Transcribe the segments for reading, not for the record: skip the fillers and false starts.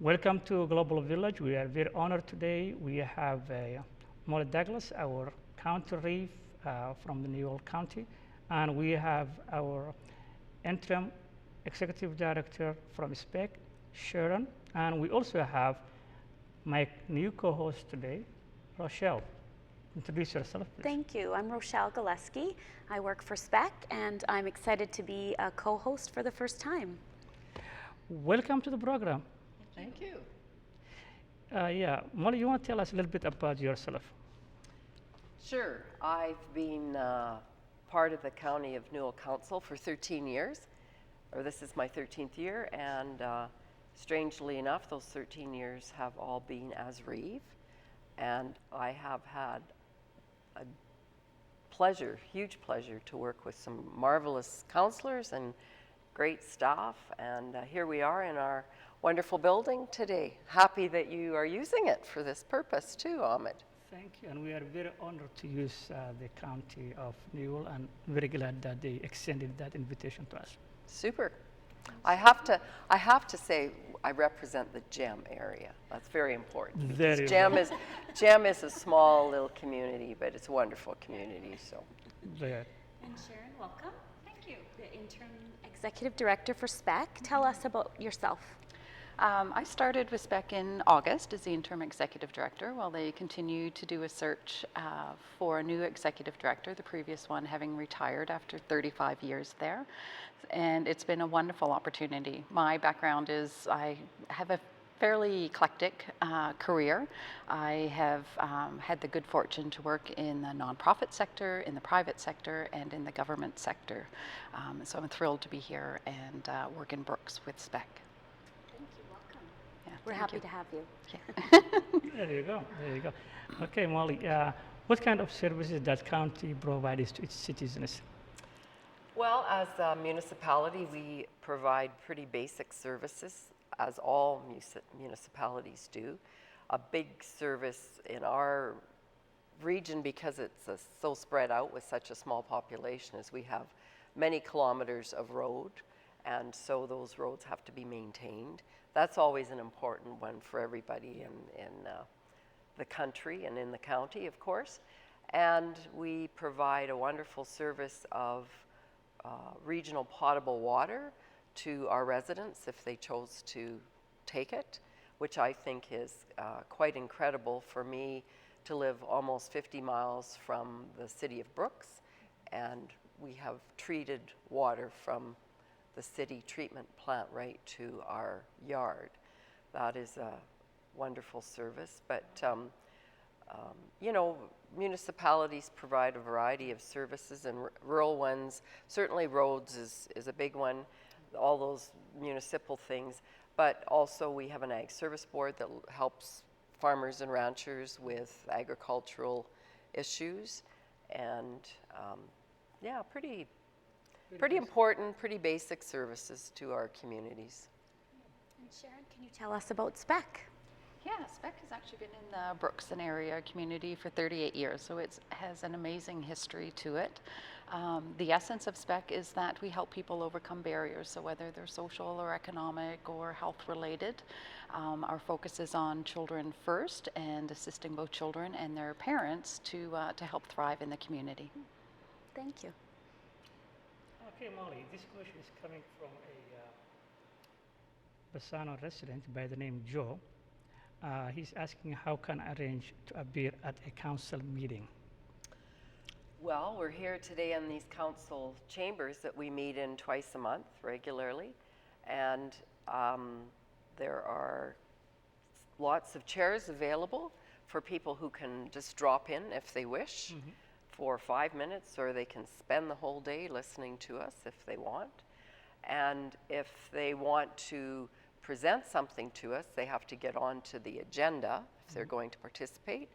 Welcome to Global Village. We are very honored today. We have Molly Douglas, our county reef from the New York County, and we have our interim executive director from SPEC, Sharon, and we also have my new co-host today, Rochelle. Introduce yourself, please. Thank you. I'm Rochelle Gillespie. I work for SPEC, and I'm excited to be a co-host for the first time. Welcome to the program. Thank you. Yeah, Molly, you want to tell us a little bit about yourself? Sure. I've been part of the County of Newell Council for 13 years, or this is my 13th year, and strangely enough, those 13 years have all been as Reeve, and I have had a pleasure, huge pleasure, to work with some marvelous councillors and great staff, and here we are in our wonderful building today. Happy that you are using it for this purpose too, Ahmed. Thank you, and we are very honored to use the County of Newell, and very glad that they extended that invitation to us. Super. I have to say I represent the GEM area. That's very important. Very GEM is a small little community, but it's a wonderful community. So. There. And Sharon, welcome. Thank you. The interim executive director for SPEC. Tell us about yourself. I started with SPEC in August as the interim executive director while they continue to do a search for a new executive director, the previous one having retired after 35 years there. And it's been a wonderful opportunity. My background is I have a fairly eclectic career. I have had the good fortune to work in the nonprofit sector, in the private sector, and in the government sector. So I'm thrilled to be here and work in Brooks with SPEC. We're happy to have you. There you go. There you go. Okay, Molly. What kind of services does county provide to its citizens? Well, as a municipality, we provide pretty basic services, as all municipalities do. A big service in our region, because it's so spread out with such a small population, is we have many kilometers of road, and so those roads have to be maintained. That's always an important one for everybody in the country and in the county, of course. And we provide a wonderful service of regional potable water to our residents if they chose to take it, which I think is quite incredible for me to live almost 50 miles from the city of Brooks, and we have treated water from the city treatment plant right to our yard. That is a wonderful service, but municipalities provide a variety of services, and rural ones, certainly roads is a big one, all those municipal things, but also we have an ag service board that helps farmers and ranchers with agricultural issues, and pretty important, pretty basic services to our communities. And Sharon, can you tell us about SPEC? Yeah, SPEC has actually been in the Brookson area community for 38 years, so it has an amazing history to it. The essence of SPEC is that we help people overcome barriers, so whether they're social or economic or health related. Our focus is on children first and assisting both children and their parents to help thrive in the community. Thank you. Okay, Molly, this question is coming from a Bassano resident by the name Joe. He's asking how can I arrange to appear at a council meeting? Well, we're here today in these council chambers that we meet in twice a month regularly, and there are lots of chairs available for people who can just drop in if they wish. Mm-hmm. For 5 minutes, or they can spend the whole day listening to us if they want. And if they want to present something to us, they have to get onto the agenda if they're going to participate.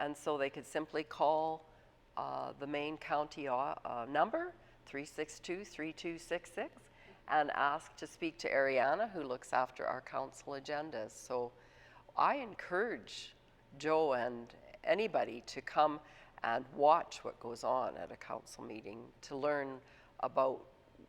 And so they could simply call the main county number, 362-3266, and ask to speak to Ariana, who looks after our council agendas. So I encourage Joe and anybody to come and watch what goes on at a council meeting, to learn about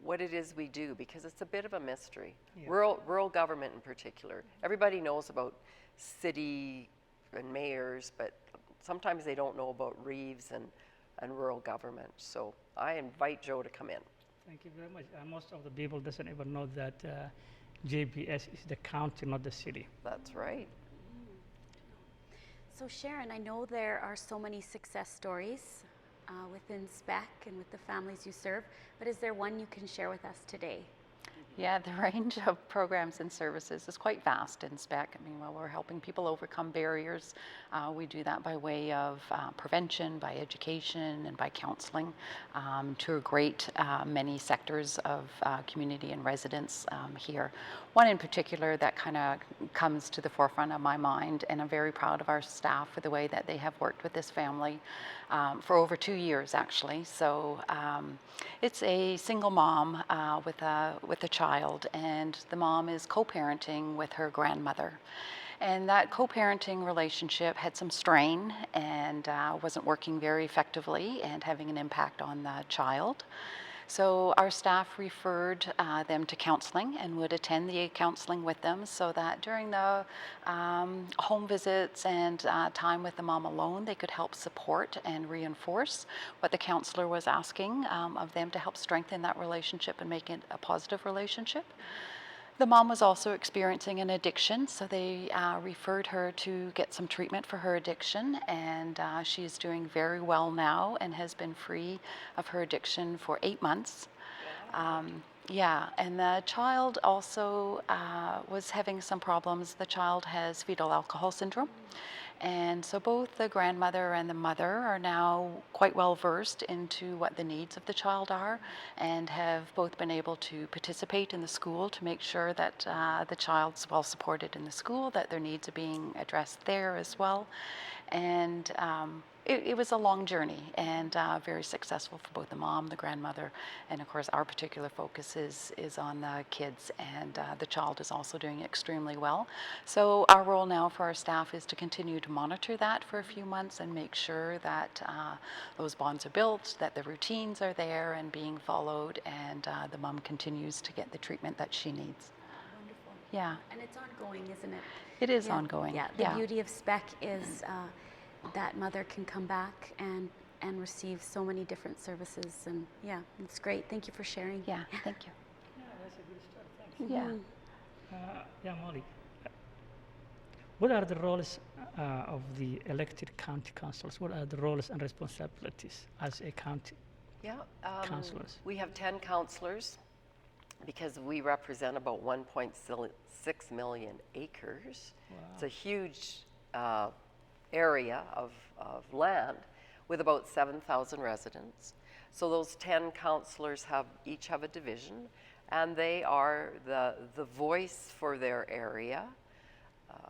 what it is we do, because it's a bit of a mystery. Yeah. Rural government in particular. Everybody knows about city and mayors, but sometimes they don't know about Reeves and rural government. So I invite Joe to come in. Thank you very much. Most of the people doesn't even know that JBS is the county, not the city. That's right. So Sharon, I know there are so many success stories within SPEC and with the families you serve, but is there one you can share with us today? Yeah, the range of programs and services is quite vast in SPEC. I mean, while we're helping people overcome barriers, we do that by way of prevention, by education, and by counseling to a great many sectors of community and residents here. One in particular that kind of comes to the forefront of my mind, and I'm very proud of our staff for the way that they have worked with this family for over 2 years, actually. So it's a single mom with a child, and the mom is co-parenting with her grandmother. And that co-parenting relationship had some strain and wasn't working very effectively and having an impact on the child. So our staff referred them to counseling and would attend the counseling with them, so that during the home visits and time with the mom alone, they could help support and reinforce what the counselor was asking of them to help strengthen that relationship and make it a positive relationship. The mom was also experiencing an addiction, so they referred her to get some treatment for her addiction, and she's doing very well now and has been free of her addiction for 8 months. Yeah, and the child also was having some problems. The child has fetal alcohol syndrome. And so both the grandmother and the mother are now quite well versed into what the needs of the child are, and have both been able to participate in the school to make sure that the child's well supported in the school, that their needs are being addressed there as well. And it was a long journey, and very successful for both the mom, the grandmother, and of course our particular focus is on the kids, and the child is also doing extremely well. So our role now for our staff is to continue to monitor that for a few months and make sure that those bonds are built, that the routines are there and being followed, and the mom continues to get the treatment that she needs. Wonderful. Yeah. And it's ongoing, isn't it? It is ongoing. Yeah, the beauty of SPEC is that mother can come back and receive so many different services, and yeah, it's great. Thank you for sharing. Yeah, thank you. Yeah, that's a good start. Thanks. Yeah. Yeah, Molly. What are the roles of the elected county councils? What are the roles and responsibilities as a county councilors? We have 10 councilors because we represent about 1.6 million acres. Wow. It's a huge area of land with about 7,000 residents. So those 10 councillors each have a division, and they are the voice for their area.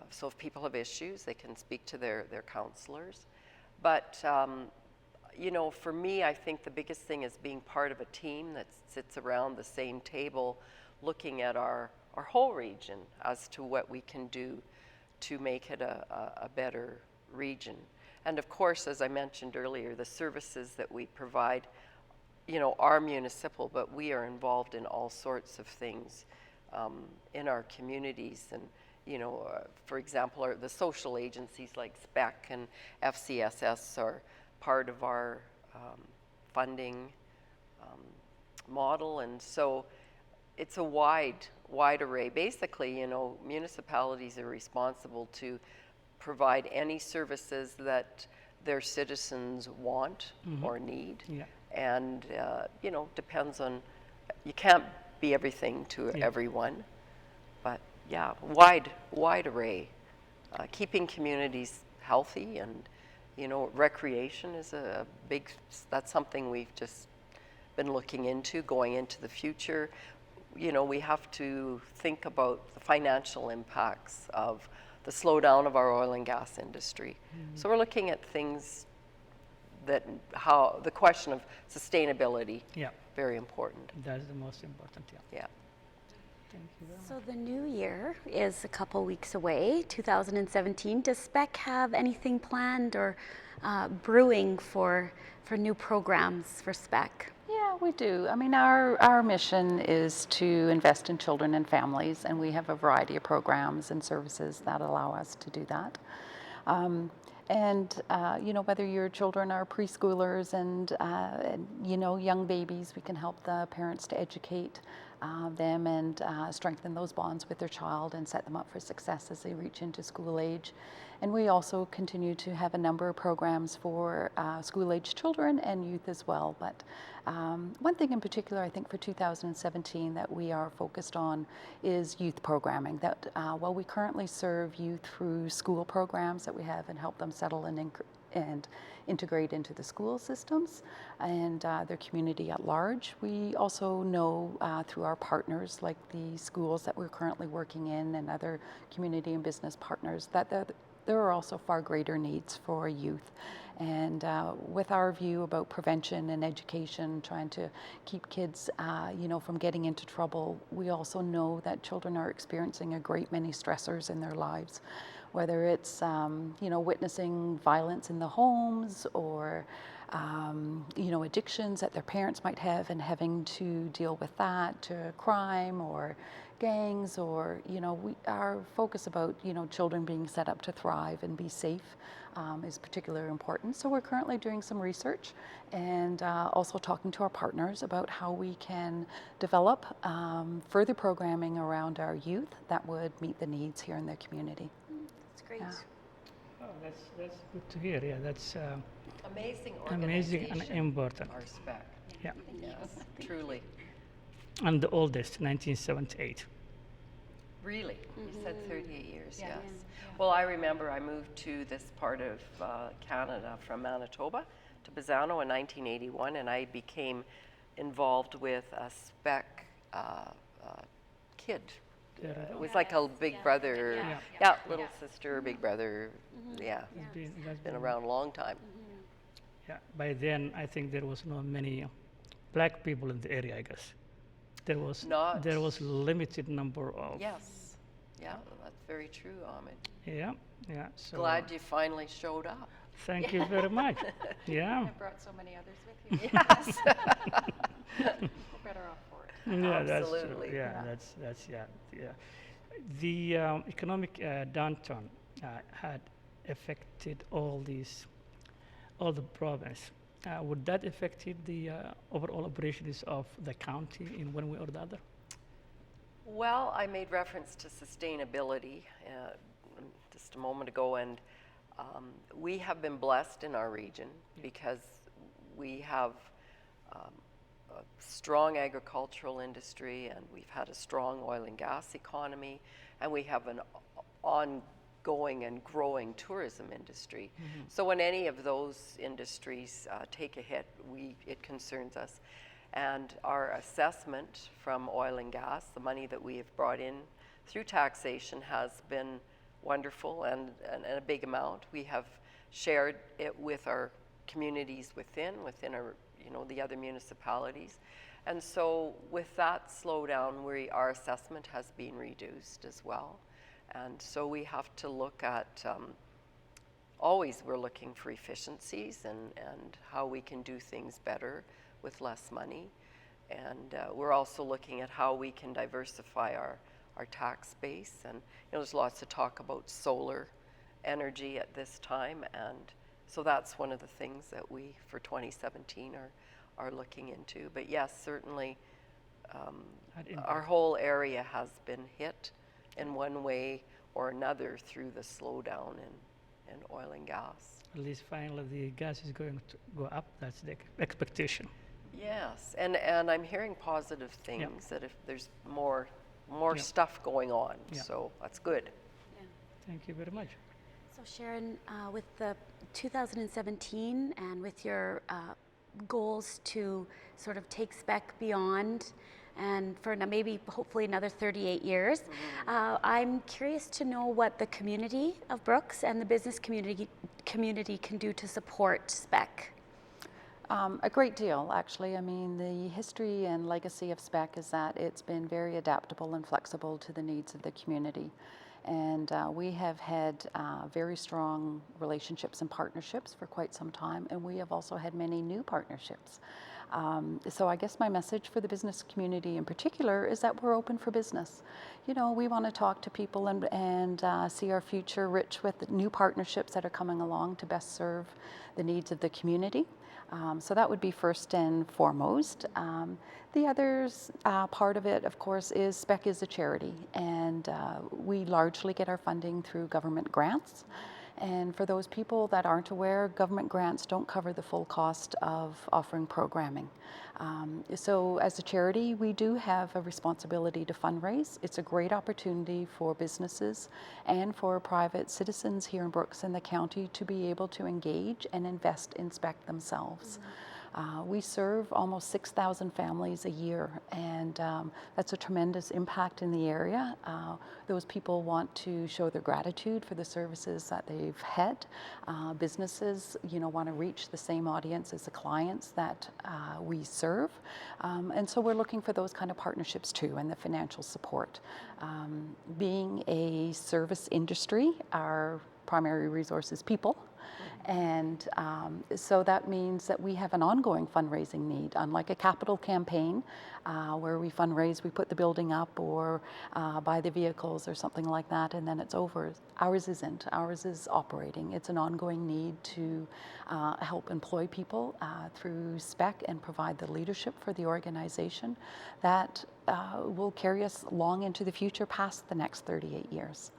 So if people have issues, they can speak to their councillors. But you know, for me, I think the biggest thing is being part of a team that sits around the same table looking at our whole region as to what we can do to make it a better region. And of course, as I mentioned earlier, the services that we provide, you know, are municipal, but we are involved in all sorts of things in our communities. And, you know, for example, the social agencies like SPEC and FCSS are part of our funding model. And so it's a wide array. Basically, you know, municipalities are responsible to provide any services that their citizens want or need. Yeah. And, you know, depends on, you can't be everything to everyone, but yeah, wide array. Keeping communities healthy, and, you know, recreation is a big, that's something we've just been looking into going into the future. You know, we have to think about the financial impacts of the slowdown of our oil and gas industry. So we're looking at things that, the question of sustainability, very important. That's the most important, yeah. Thank you very much. So the new year is a couple weeks away, 2017. Does SPEC have anything planned or brewing for new programs for SPEC? Yeah, Yeah, we do. I mean, our mission is to invest in children and families, and we have a variety of programs and services that allow us to do that. Whether your children are preschoolers and young babies, we can help the parents to educate them and strengthen those bonds with their child and set them up for success as they reach into school age. And we also continue to have a number of programs for school-age children and youth as well. But one thing in particular, I think for 2017 that we are focused on is youth programming. That while we currently serve youth through school programs that we have and help them settle and integrate into the school systems and their community at large, we also know through our partners like the schools that we're currently working in and other community and business partners that there are also far greater needs for youth. And with our view about prevention and education, trying to keep kids from getting into trouble, we also know that children are experiencing a great many stressors in their lives, whether it's witnessing violence in the homes or addictions that their parents might have and having to deal with that, to crime or gangs, or our focus about children being set up to thrive and be safe is particularly important. So we're currently doing some research and also talking to our partners about how we can develop further programming around our youth that would meet the needs here in their community. That's great. Yeah. Oh, that's good to hear. Yeah, that's Amazing amazing and organization, important. our spec. Yeah, Yes, truly. and the oldest, 1978. Really? You said 38 years, Yeah. yes. Well, I remember I moved to this part of Canada from Manitoba to Bazzano in 1981, and I became involved with a spec kid. It was like a big brother, little sister, big brother, yeah. That's Been around a long time. Yeah, by then I think there was not many black people in the area. I guess there was limited number of. Yes, yeah, that's very true, Ahmed. Yeah. So Glad you finally showed up. thank you very much. Yeah. I brought so many others with you. Yes. We're better off for it. Yeah, that's true. Absolutely. Yeah, that's yeah. The economic downturn had affected all the province. Would that affected the overall operations of the county in one way or the other? Well, I made reference to sustainability just a moment ago, and we have been blessed in our region because we have a strong agricultural industry, and we've had a strong oil and gas economy, and we have an ongoing and growing tourism industry. So when any of those industries take a hit, it concerns us. And our assessment from oil and gas, the money that we have brought in through taxation, has been wonderful and a big amount. We have shared it with our communities within our the other municipalities. And so with that slowdown, our assessment has been reduced as well. And so we have to look at, always we're looking for efficiencies and how we can do things better with less money. And we're also looking at how we can diversify our tax base. And there's lots of talk about solar energy at this time. And so that's one of the things that we, for 2017, are looking into. But yes, certainly our whole area has been hit in one way or another through the slowdown in oil and gas. At least finally the gas is going to go up. That's the expectation. Yes, and I'm hearing positive things, that if there's more stuff going on, so that's good. Thank you very much. So Sharon, with the 2017 and with your goals to sort of take spec beyond and for maybe hopefully another 38 years, I'm curious to know what the community of Brooks and the business community can do to support spec. A great deal, actually. I mean, the history and legacy of spec is that it's been very adaptable and flexible to the needs of the community. And we have had very strong relationships and partnerships for quite some time, and we have also had many new partnerships. So I guess my message for the business community in particular is that we're open for business. You know, we want to talk to people and see our future rich with new partnerships that are coming along to best serve the needs of the community. So that would be first and foremost. The other part of it, of course, is SPEC is a charity, and we largely get our funding through government grants. And for those people that aren't aware, government grants don't cover the full cost of offering programming. So as a charity, we do have a responsibility to fundraise. It's a great opportunity for businesses and for private citizens here in Brooks and the county to be able to engage and invest in SPEC themselves. We serve almost 6,000 families a year, and that's a tremendous impact in the area. Those people want to show their gratitude for the services that they've had. Businesses, you know, want to reach the same audience as the clients that we serve, and so we're looking for those kind of partnerships too, and the financial support. Being a service industry, our primary resource is people. And so that means that we have an ongoing fundraising need, unlike a capital campaign where we fundraise, we put the building up or buy the vehicles or something like that, and then it's over. Ours isn't. Ours is operating. It's an ongoing need to help employ people through SPEC and provide the leadership for the organization that will carry us long into the future past the next 38 years.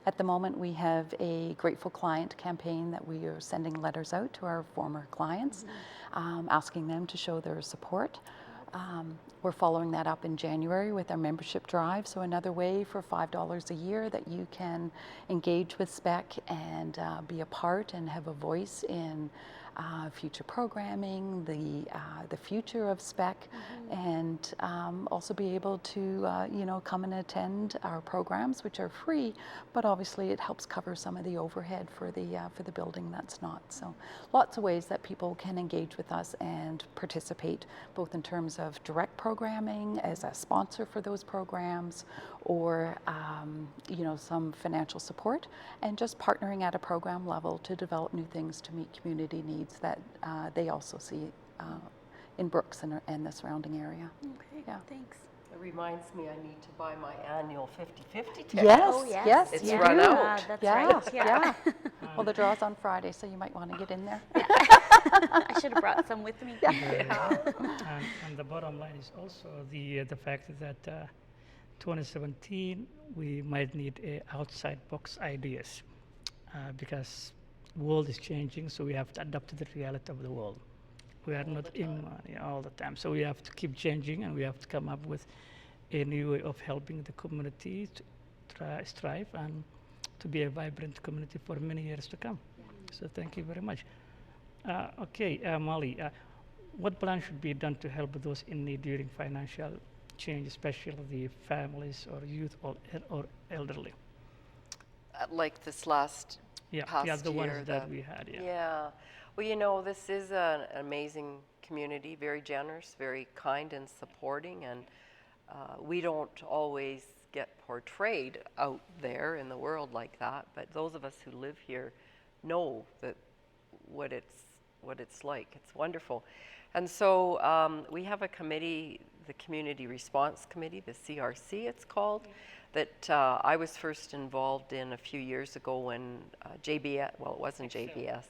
At the moment, we have a Grateful Client campaign that we are sending letters out to our former clients, asking them to show their support. We're following that up in January with our membership drive, so another way for $5 a year that you can engage with SPEC and be a part and have a voice in future programming, the future of SPEC, and also be able to you know, come and attend our programs, which are free, but obviously it helps cover some of the overhead for the building that's not. So lots of ways that people can engage with us and participate, both in terms of direct programming as a sponsor for those programs, or you know, some financial support, and just partnering at a program level to develop new things to meet community needs that they also see in Brooks and the surrounding area. Okay, Yeah. thanks. It reminds me I need to buy my annual 50/50 ticket. Yes, Oh, yes. yes, It's you run do. out. That's Yeah, right. yeah. Well, the draw's on Friday, so you might want to get in there. I should have brought some with me. And the bottom line is also the fact that 2017 we might need outside box ideas because the world is changing, so we have to adapt to the reality of the world. We are not in all the time, so we have to keep changing, and we have to come up with a new way of helping the community to strive and to be a vibrant community for many years to come. So thank you very much. Okay, Molly, what plan should be done to help those in need during financial change, especially the families or youth or elderly? Like this last past yeah, the year, ones that we had. Yeah. Well, you know, this is an amazing community, very generous, very kind and supporting, and we don't always get portrayed out there in the world like that, but those of us who live here know that what it's like. It's wonderful. And so we have a committee, the Community Response Committee, the CRC it's called, that I was first involved in a few years ago when JBS, well, it wasn't JBS,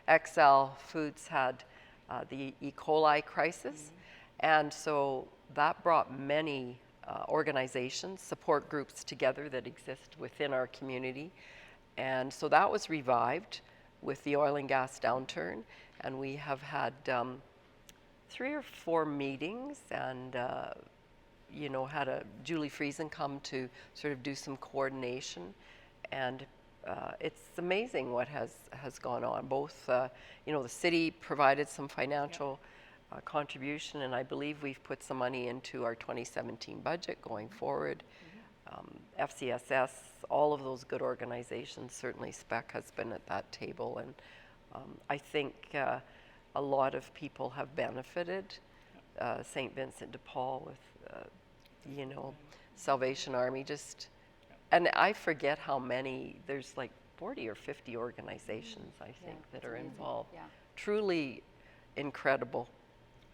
XL Foods had the E. coli crisis. And so that brought many organizations, support groups together that exist within our community. And so that was revived with the oil and gas downturn. And we have had 3 or 4 meetings and you know, had Julie Friesen come to sort of do some coordination, and it's amazing what has gone on. Both, you know, the city provided some financial contribution, and I believe we've put some money into our 2017 budget going forward. FCSS, all of those good organizations, certainly SPEC has been at that table, and I think a lot of people have benefited. St. Vincent de Paul with you know, Salvation Army, and I forget how many, there's like 40 or 50 organizations, I think, that are involved. Yeah. Truly incredible.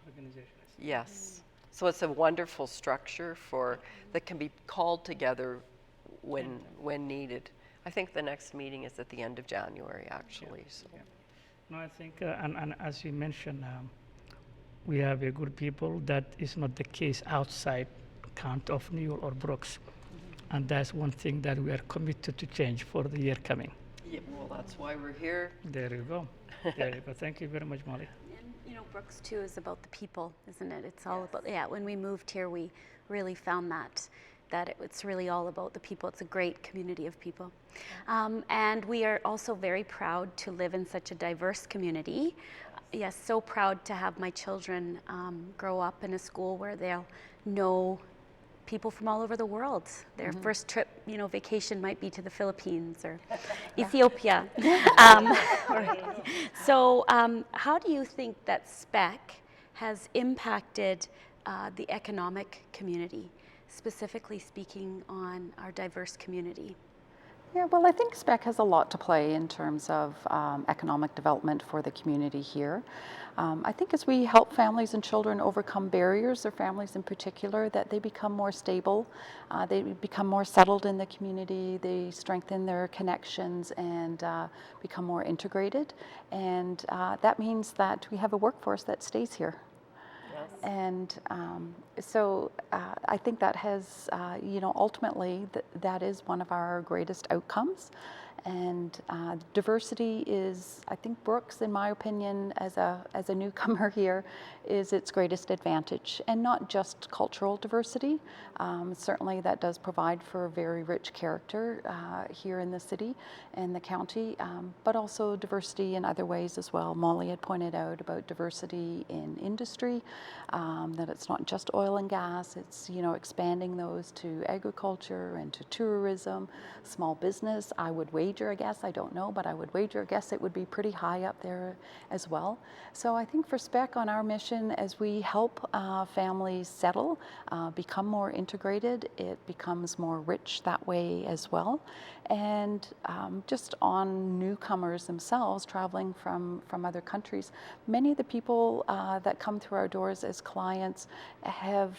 organization. Yes. So it's a wonderful structure for that can be called together when needed. I think the next meeting is at the end of January, actually. So. Yeah. No, I think, and as you mentioned, we have a good people. That is not the case outside County of Newell or Brooks. And that's one thing that we are committed to change for the year coming. Yeah, well, that's why we're here. There you go. There you go. Thank you very much, Molly. And you know, Brooks too is about the people, isn't it? It's all about, yeah, when we moved here, we really found that it's really all about the people. It's a great community of people. And we are also very proud to live in such a diverse community. Yes, so proud to have my children grow up in a school where they'll know people from all over the world. Their first trip, you know, vacation might be to the Philippines or Ethiopia. So how do you think that SPEC has impacted the economic community, specifically speaking on our diverse community? Yeah, well, I think SPEC has a lot to play in terms of economic development for the community here. I think as we help families and children overcome barriers, their families in particular, that they become more stable, they become more settled in the community, they strengthen their connections and become more integrated. And that means that we have a workforce that stays here. And so I think that has, you know, ultimately that is one of our greatest outcomes. And diversity is, I think Brooks, in my opinion, as a newcomer here, is its greatest advantage. And not just cultural diversity. Certainly that does provide for a very rich character here in the city and the county, but also diversity in other ways as well. Molly had pointed out about diversity in industry, that it's not just oil and gas, it's, you know, expanding those to agriculture and to tourism, small business. I would wager a guess, I don't know, but I would wager a guess it would be pretty high up there as well. So I think for SPEC on our mission, as we help families settle, become more integrated, it becomes more rich that way as well. And just on newcomers themselves traveling from other countries, many of the people that come through our doors as clients have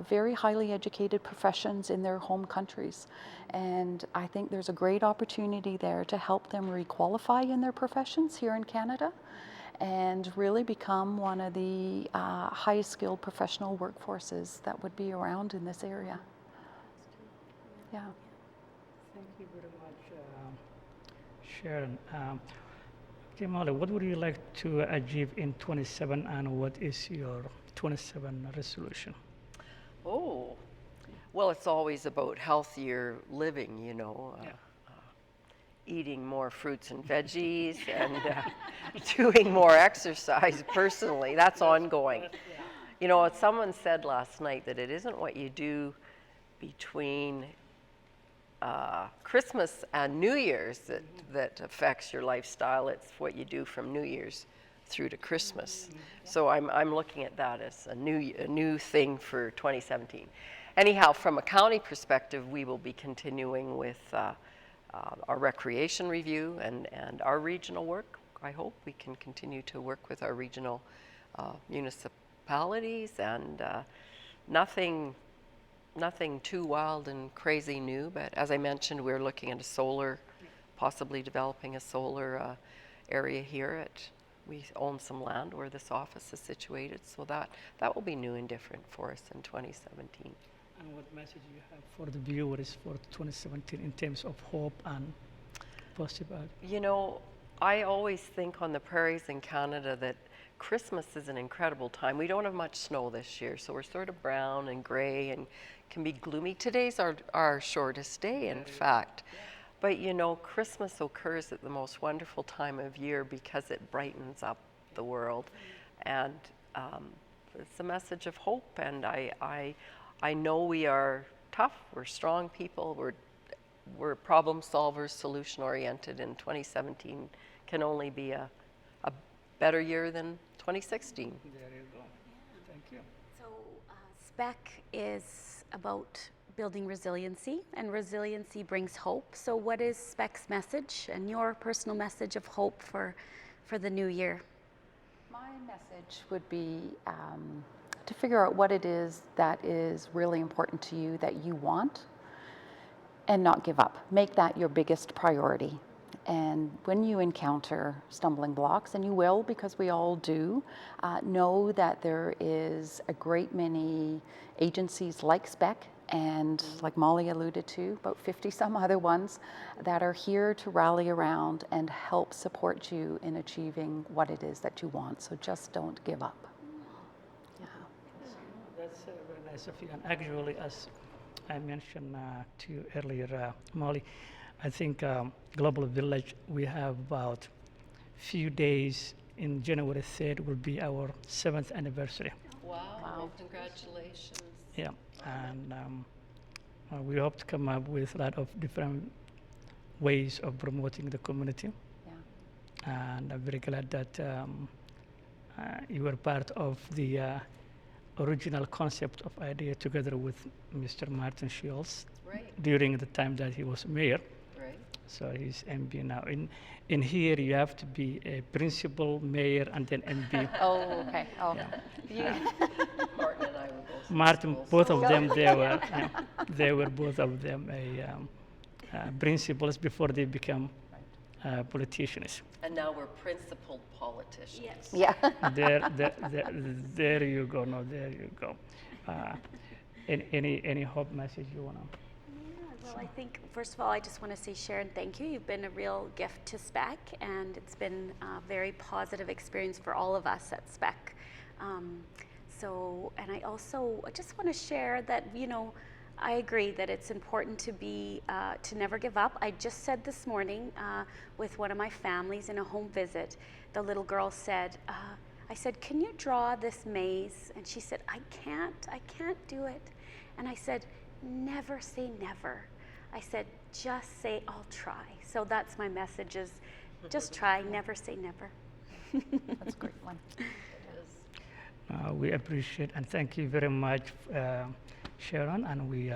very highly educated professions in their home countries. And I think there's a great opportunity there to help them requalify in their professions here in Canada and really become one of the highest skilled professional workforces that would be around in this area. Yeah. Thank you very much, Sharon. Okay, Molly, what would you like to achieve in 27 and what is your 27 resolution? Oh, well, it's always about healthier living, you know. Eating more fruits and veggies and doing more exercise personally. That's ongoing. You know, someone said last night that it isn't what you do between Christmas and New Year's that affects your lifestyle. It's what you do from New Year's through to Christmas. So I'm looking at that as a new thing for 2017. Anyhow, from a county perspective, we will be continuing with our recreation review and our regional work. I hope we can continue to work with our regional municipalities, and nothing too wild and crazy new, but as I mentioned, we're looking at possibly developing a solar area here. We own some land where this office is situated, so that will be new and different for us in 2017. And what message you have for the viewers for 2017 in terms of hope and possibility? You know, I always think on the prairies in Canada that Christmas is an incredible time. We don't have much snow this year, so we're sort of brown and gray and can be gloomy. Today's our shortest day, in fact. But you know, Christmas occurs at the most wonderful time of year because it brightens up the world. And it's a message of hope, and I know we are tough, we're strong people, we're problem solvers, solution oriented, and 2017 can only be a better year than 2016. There you go. Thank you. So SPEC is about building resiliency, and resiliency brings hope. So what is SPEC's message and your personal message of hope for the new year? My message would be to figure out what it is that is really important to you that you want and not give up. Make that your biggest priority. And when you encounter stumbling blocks, and you will because we all do, know that there is a great many agencies like SPEC and like Molly alluded to, about 50 some other ones that are here to rally around and help support you in achieving what it is that you want. So just don't give up. Yeah. That's very nice of you. And actually, as I mentioned to you earlier, Molly, I think Global Village, we have about few days in January 3rd will be our 7th anniversary. Wow. Congratulations. Yeah, and we hope to come up with a lot of different ways of promoting the community. Yeah. And I'm very glad that you were part of the original concept of idea together with Mr. Martin Shields during the time that he was mayor. Right. So he's MB now. In here, you have to be a principal, mayor, and then MB. Oh, okay. Oh. Yeah. Martin and I were both. Martin, both of them, they were both of them principals before they become politicians. And now we're principled politicians. Yes. Yeah. There you go. No, there you go. Any hope message you wanna? Well, I think, first of all, I just want to say, Sharon, thank you. You've been a real gift to SPEC, and it's been a very positive experience for all of us at SPEC. And I just want to share that, I agree that it's important to never give up. I just said this morning with one of my families in a home visit, the little girl said, I said, can you draw this maze? And she said, I can't do it. And I said, never say never. I said, just say, I'll try. So that's my message is, just try, never say never. That's a great one. We appreciate and thank you very much, Sharon. And we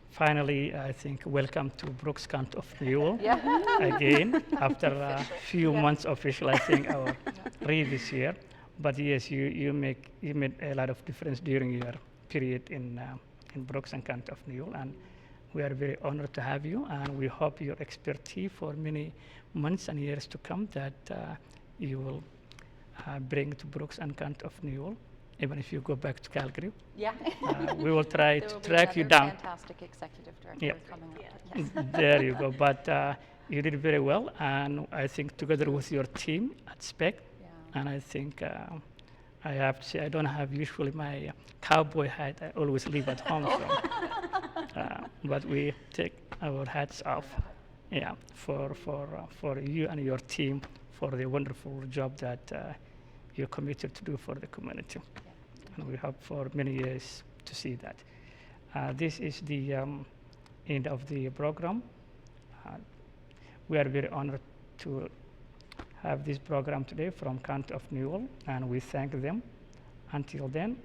finally, I think, welcome to Brooks County of Newell again after a few months official, I think, our previous year. But yes, you made a lot of difference during your period in Brooks and County of Newell, and we are very honored to have you, and we hope your expertise for many months and years to come that you will bring to Brooks and County of Newell, even if you go back to Calgary. Yeah. We will try There to will be track you another down. Fantastic executive director Yep. coming up. Yes. There you go. But you did very well, and I think together with your team at SPEC, and I think I have to say I don't have usually my cowboy hat. I always leave at home. So, but we take our hats off, for you and your team for the wonderful job that you're committed to do for the community. And we hope for many years to see that. This is the end of the program. We are very honored to have this program today from County of Newell, and we thank them. Until then,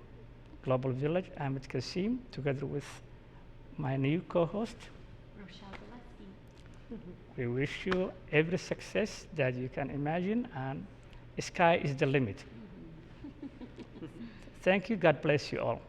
Global Village, Ahmed Kasim, together with my new co-host, we wish you every success that you can imagine, and the sky is the limit. Thank you. God bless you all.